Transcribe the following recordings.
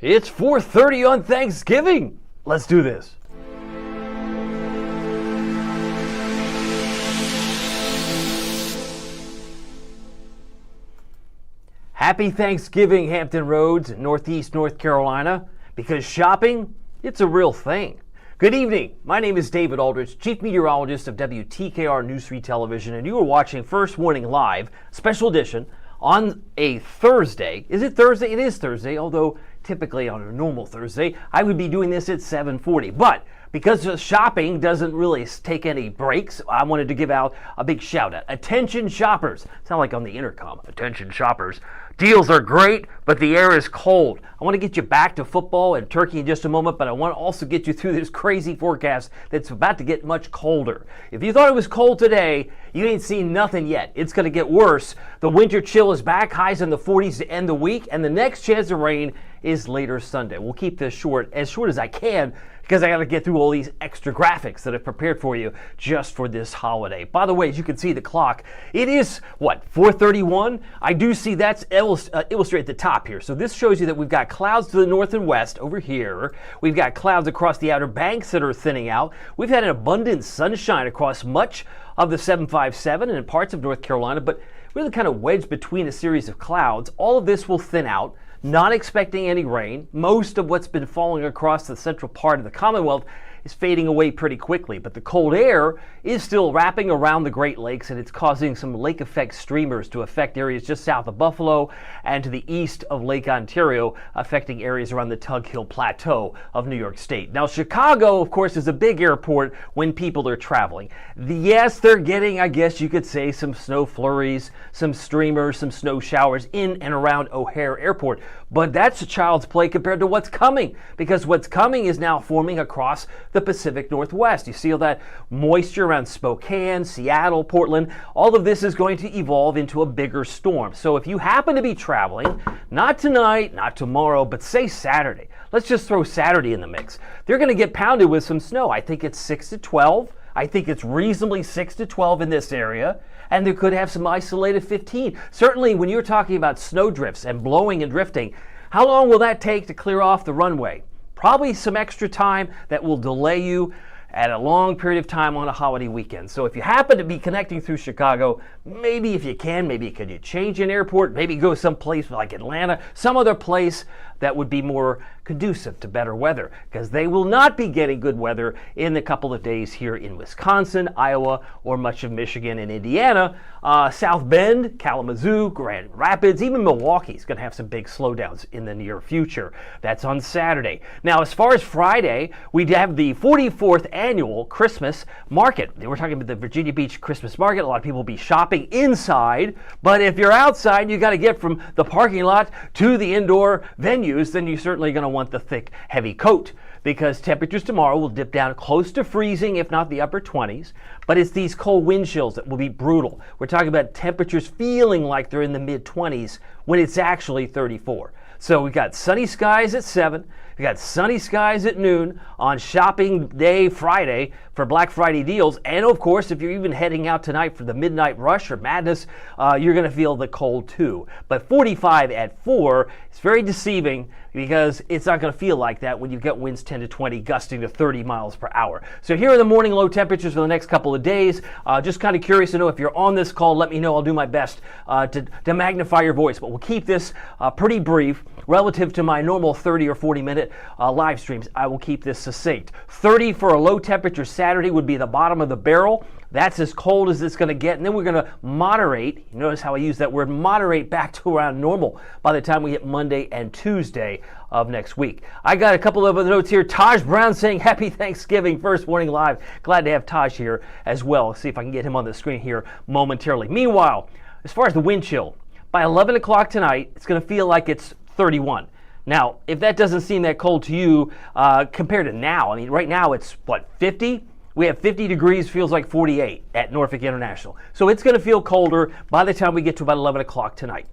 It's 4:30 on Thanksgiving. Let's do this. Happy Thanksgiving, Hampton Roads, Northeast North Carolina, because shopping, it's a real thing. Good evening. My name is David Aldrich, Chief Meteorologist of WTKR News 3 Television, and you are watching First Warning Live, special edition, on a Thursday. Is it Thursday? It is Thursday, although typically on a normal Thursday, I would be doing this at 7:40. But because the shopping doesn't really take any breaks, I wanted to give out a big shout out. Attention shoppers. Sound like on the intercom. Attention shoppers. Deals are great, but the air is cold. I want to get you back to football and turkey in just a moment, but I want to also get you through this crazy forecast that's about to get much colder. If you thought it was cold today, you ain't seen nothing yet. It's going to get worse. The winter chill is back, highs in the 40s to end the week, and the next chance of rain is later Sunday. We'll keep this short as I can, because I got to get through all these extra graphics that I've prepared for you just for this holiday. By the way, as you can see the clock, it is, 4:31? I do see that's illustrated at the top here. So this shows you that we've got clouds to the north and west over here. We've got clouds across the Outer Banks that are thinning out. We've had an abundant sunshine across much of the 757 and in parts of North Carolina, but really kind of wedged between a series of clouds. All of this will thin out. Not expecting any rain. Most of what's been falling across the central part of the Commonwealth is fading away pretty quickly, but the cold air is still wrapping around the Great Lakes, and it's causing some lake effect streamers to affect areas just south of Buffalo and to the east of Lake Ontario, affecting areas around the Tug Hill Plateau of New York State. Now, Chicago, of course, is a big airport when people are traveling. Yes, they're getting, I guess you could say, some snow flurries, some streamers, some snow showers in and around O'Hare Airport, but that's a child's play compared to what's coming, because what's coming is now forming across the Pacific Northwest. You see all that moisture around Spokane, Seattle, Portland. All of this is going to evolve into a bigger storm. So if you happen to be traveling, not tonight, not tomorrow, but say Saturday, let's just throw Saturday in the mix. They're going to get pounded with some snow. I think it's 6 to 12. I think it's reasonably 6 to 12 in this area, and there could have some isolated 15. Certainly when you're talking about snow drifts and blowing and drifting, how long will that take to clear off the runway? Probably some extra time that will delay you at a long period of time on a holiday weekend. So if you happen to be connecting through Chicago, maybe if you can, maybe could you change an airport, maybe go someplace like Atlanta, some other place that would be more conducive to better weather, because they will not be getting good weather in the couple of days here in Wisconsin, Iowa, or much of Michigan and Indiana. South Bend, Kalamazoo, Grand Rapids, even Milwaukee is going to have some big slowdowns in the near future. That's on Saturday. Now, as far as Friday, we have the 44th annual Christmas market. We're talking about the Virginia Beach Christmas market. A lot of people will be shopping inside, but if you're outside, you got to get from the parking lot to the indoor venues, then you're certainly going to want the thick, heavy coat, because temperatures tomorrow will dip down close to freezing, if not the upper 20s, but it's these cold wind chills that will be brutal. We're talking about temperatures feeling like they're in the mid-20s when it's actually 34. So we've got sunny skies at 7. We got sunny skies at noon on shopping day Friday for Black Friday deals. And of course, if you're even heading out tonight for the midnight rush or madness, you're going to feel the cold too. But 45 at 4 is very deceiving, because it's not going to feel like that when you've got winds 10 to 20 gusting to 30 miles per hour. So here are the morning low temperatures for the next couple of days. Just kind of curious to know if you're on this call. Let me know. I'll do my best to magnify your voice. But we'll keep this pretty brief relative to my normal 30 or 40 minute live streams. I will keep this succinct. 30 for a low temperature Saturday would be the bottom of the barrel. That's as cold as it's going to get, and then we're going to moderate. Notice how I use that word, moderate, back to around normal by the time we hit Monday and Tuesday of next week. I got a couple of other notes here. Taj Brown saying Happy Thanksgiving, First Warning Live. Glad to have Taj here as well. Let's see if I can get him on the screen here momentarily. Meanwhile, as far as the wind chill, by 11 o'clock tonight, it's going to feel like it's 31. Now, if that doesn't seem that cold to you compared to now, I mean, right now it's, 50? We have 50 degrees, feels like 48 at Norfolk International. So it's going to feel colder by the time we get to about 11 o'clock tonight.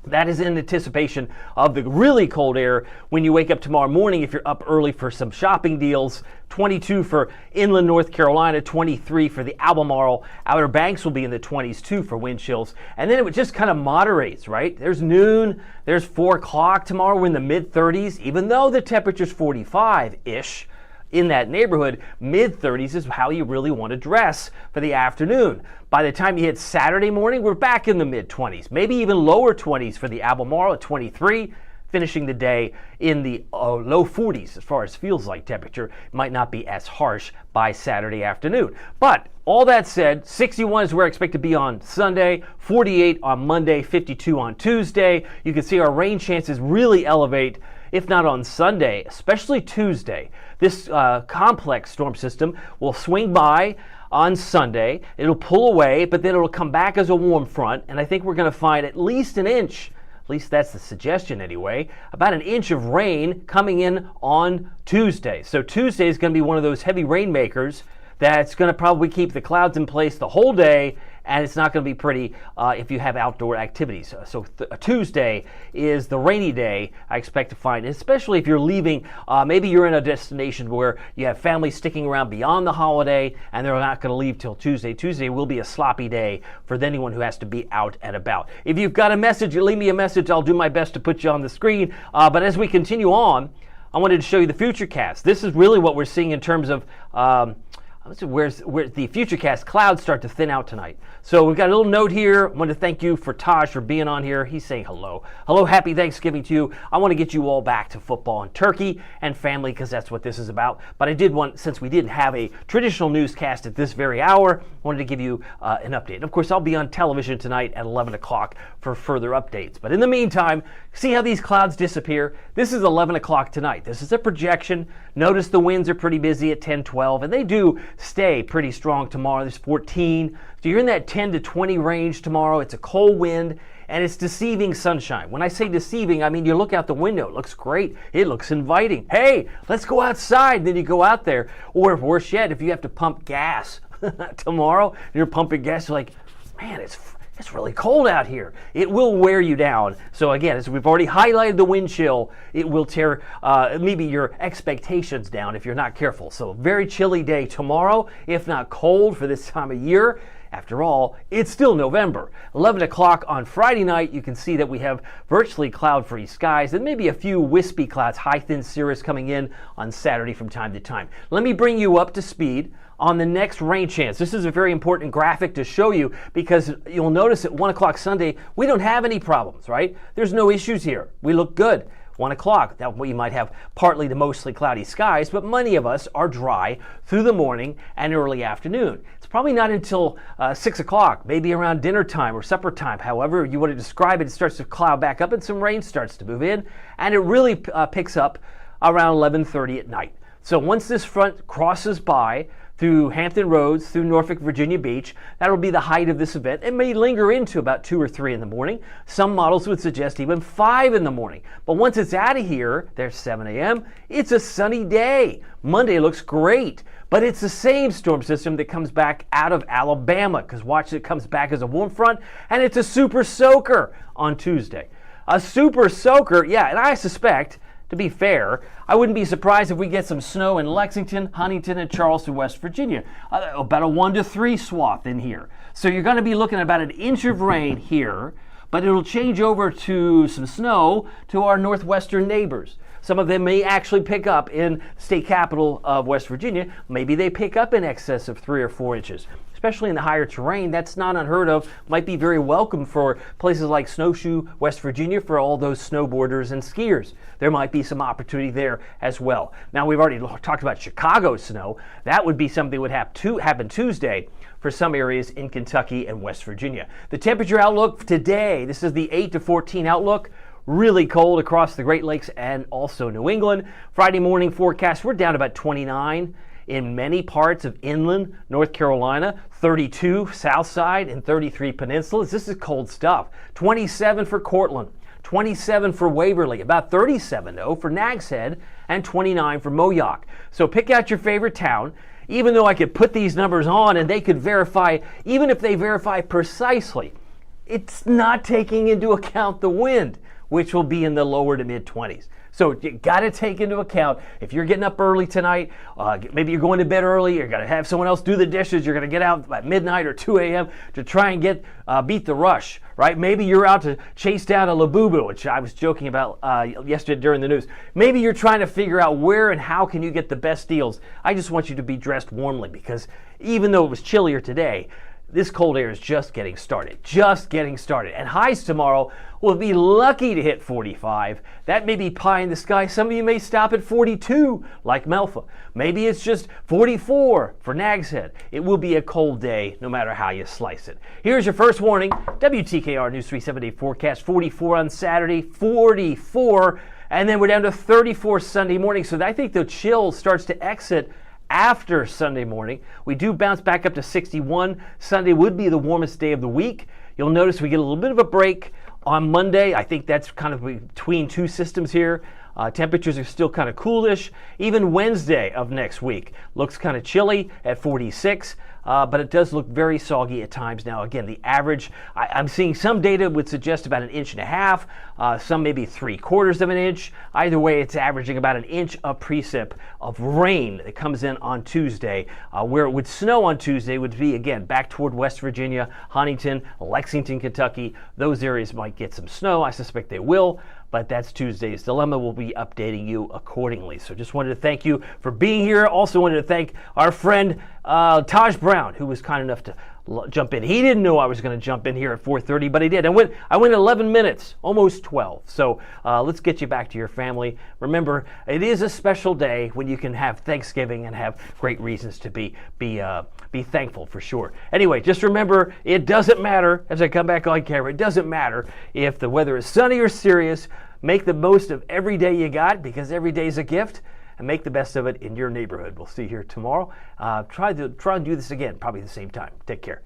That is in anticipation of the really cold air when you wake up tomorrow morning if you're up early for some shopping deals. 22 for inland North Carolina, 23 for the Albemarle. Outer Banks will be in the 20s too for wind chills. And then it would just kind of moderates, right? There's noon, there's 4 o'clock tomorrow. We're in the mid-30s, even though the temperature's 45-ish. In that neighborhood, mid-30s is how you really want to dress for the afternoon. By the time you hit Saturday morning, we're back in the mid-20s, maybe even lower 20s for the Albemarle at 23, finishing the day in the low 40s as far as feels like temperature. It might not be as harsh by Saturday afternoon. But all that said, 61 is where I expect to be on Sunday, 48 on Monday, 52 on Tuesday. You can see our rain chances really elevate, if not on Sunday, especially Tuesday. This complex storm system will swing by on Sunday. It'll pull away, but then it'll come back as a warm front, and I think we're going to find at least an inch, at least that's the suggestion anyway, about an inch of rain coming in on Tuesday. So Tuesday is going to be one of those heavy rainmakers that's going to probably keep the clouds in place the whole day, and it's not going to be pretty if you have outdoor activities. So Tuesday is the rainy day I expect to find, especially if you're leaving. Maybe you're in a destination where you have families sticking around beyond the holiday, and they're not going to leave till Tuesday. Tuesday will be a sloppy day for anyone who has to be out and about. If you've got a message, you leave me a message. I'll do my best to put you on the screen. But as we continue on, I wanted to show you the Futurecast. This is really what we're seeing in terms of where the Futurecast clouds start to thin out tonight. So we've got a little note here. I want to thank you for Taj for being on here. He's saying hello. Hello, happy Thanksgiving to you. I want to get you all back to football and turkey and family because that's what this is about. But I did want, since we didn't have a traditional newscast at this very hour, I wanted to give you an update. And of course, I'll be on television tonight at 11 o'clock for further updates. But in the meantime, see how these clouds disappear? This is 11 o'clock tonight. This is a projection. Notice the winds are pretty busy at 10, 12, and they do stay pretty strong tomorrow. There's 14. So you're in that 10 to 20 range tomorrow. It's a cold wind and it's deceiving sunshine. When I say deceiving, I mean you look out the window. It looks great. It looks inviting. Hey, let's go outside. Then you go out there. Or worse yet, if you have to pump gas tomorrow, and you're pumping gas, you're like, man, it's really cold out here. It will wear you down. So again, as we've already highlighted the wind chill, it will tear maybe your expectations down if you're not careful. So very chilly day tomorrow, if not cold for this time of year. After all, it's still November. 11 o'clock on Friday night, you can see that we have virtually cloud-free skies and maybe a few wispy clouds, high thin cirrus coming in on Saturday from time to time. Let me bring you up to speed on the next rain chance. This is a very important graphic to show you because you'll notice at 1 o'clock Sunday, we don't have any problems, right? There's no issues here. We look good. 1 o'clock, that we might have partly to mostly cloudy skies, but many of us are dry through the morning and early afternoon. It's probably not until 6 o'clock, maybe around dinner time or supper time. However you want to describe it, it starts to cloud back up and some rain starts to move in, and it really picks up around 11:30 at night. So once this front crosses by through Hampton Roads, through Norfolk, Virginia Beach, that'll be the height of this event. It may linger into about 2 or 3 in the morning. Some models would suggest even 5 in the morning. But once it's out of here, there's 7 a.m., it's a sunny day. Monday looks great, but it's the same storm system that comes back out of Alabama, because watch, it comes back as a warm front, and it's a super soaker on Tuesday. A super soaker, yeah, and I suspect, to be fair, I wouldn't be surprised if we get some snow in Lexington, Huntington, and Charleston, West Virginia. About a 1 to 3 swath in here. So you're going to be looking at about an inch of rain here, but it'll change over to some snow to our northwestern neighbors. Some of them may actually pick up in state capital of West Virginia. Maybe they pick up in excess of 3 or 4 inches. Especially in the higher terrain, that's not unheard of. Might be very welcome for places like Snowshoe, West Virginia, for all those snowboarders and skiers. There might be some opportunity there as well. Now, we've already talked about Chicago snow. That would be something that would happen Tuesday for some areas in Kentucky and West Virginia. The temperature outlook today, this is the 8 to 14 outlook. Really cold across the Great Lakes and also New England. Friday morning forecast, we're down about 29 in many parts of inland North Carolina, 32 south side and 33 peninsulas. This is cold stuff. 27 for Cortland, 27 for Waverly, about 37 though for Nags Head, and 29 for Moyock. So pick out your favorite town. Even though I could put these numbers on and they could verify, even if they verify precisely it's not taking into account the wind, which will be in the lower to mid 20s. So you got to take into account if you're getting up early tonight, maybe you're going to bed early, you're going to have someone else do the dishes, you're going to get out at midnight or 2 a.m. to try and beat the rush, right? Maybe you're out to chase down a Labubu, which I was joking about yesterday during the news. Maybe you're trying to figure out where and how can you get the best deals. I just want you to be dressed warmly, because even though it was chillier today, this cold air is just getting started. And highs tomorrow will be lucky to hit 45. That may be pie in the sky. Some of you may stop at 42, like Melfa. Maybe it's just 44 for Nags Head. It will be a cold day, no matter how you slice it. Here's your first warning. WTKR News 370 forecast, 44 on Saturday, 44, and then we're down to 34 Sunday morning. So I think the chill starts to exit after Sunday morning. We do bounce back up to 61. Sunday would be the warmest day of the week. You'll notice we get a little bit of a break on Monday. I think that's kind of between two systems here. Temperatures are still kind of coolish. Even Wednesday of next week looks kind of chilly at 46. But it does look very soggy at times. Now, again, the average, I'm seeing some data would suggest about 1.5 inches, some maybe 3/4 of an inch. Either way, it's averaging about 1 inch of precip of rain that comes in on Tuesday. Where it would snow on Tuesday would be, again, back toward West Virginia, Huntington, Lexington, Kentucky. Those areas might get some snow. I suspect they will. But that's Tuesday's Dilemma. We'll be updating you accordingly. So just wanted to thank you for being here. Also wanted to thank our friend Taj Brown, who was kind enough to jump in. He didn't know I was going to jump in here at 4:30, but he did. I went 11 minutes, almost 12. So let's get you back to your family. Remember, it is a special day when you can have Thanksgiving and have great reasons to be thankful, for sure. Anyway, just remember, it doesn't matter, as I come back on camera, it doesn't matter if the weather is sunny or serious. Make the most of every day you got, because every day is a gift, and make the best of it in your neighborhood. We'll see you here tomorrow. Try and do this again, probably at the same time. Take care.